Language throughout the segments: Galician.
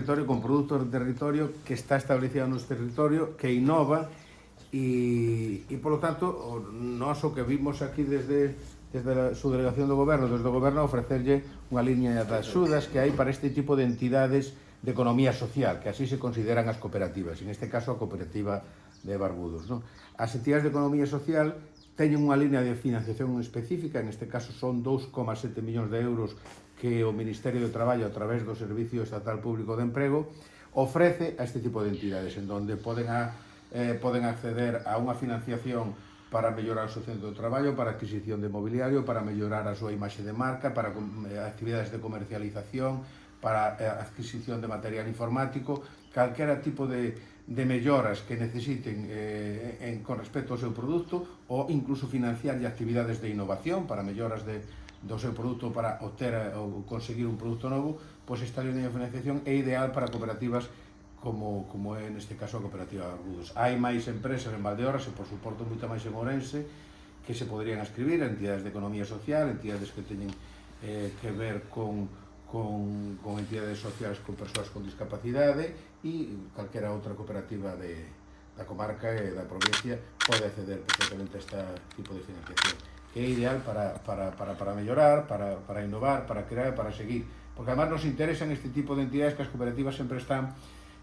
territorio, con produtos de territorio, que está establecido no territorio, que innova e polo tanto, nós o que vimos aquí desde a subdelegación do goberno, desde o goberno, ofrecerlle unha liña de axudas que hai para este tipo de entidades de economía social, que así se consideran as cooperativas, en este caso a cooperativa de Barbudos. Non? As entidades de economía social teñen unha línea de financiación específica, en este caso son 2,7 millóns de euros que o Ministerio de Traballo, a través do Servicio Estatal Público de Emprego, ofrece a este tipo de entidades, en donde poden acceder a unha financiación para mellorar o seu centro de traballo, para a adquisición de mobiliario, para mellorar a súa imaxe de marca, para actividades de comercialización, para a adquisición de material informático, calquera tipo de melloras que necesiten con respecto ao seu produto, ou incluso financiar actividades de innovación para melloras do seu produto para obter ou conseguir un produto novo, pois esta línea de financiación é ideal para cooperativas como é neste caso a cooperativa de Barbudos. Hai máis empresas en Valdeorras e por suporto moita máis en Ourense que se poderían escribir, entidades de economía social, entidades que teñen que ver con entidades sociales con persoas con discapacidade e calquera outra cooperativa da comarca e da provincia pode acceder perfectamente a este tipo de financiación, que é ideal para mellorar, para innovar, para crear e para seguir. Porque además nos interesan este tipo de entidades que as cooperativas sempre están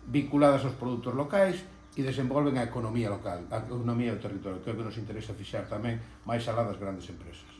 vinculadas aos produtos locais e desenvolven a economía local, a economía do territorio, que é o que nos interesa fixar tamén máis alá das grandes empresas.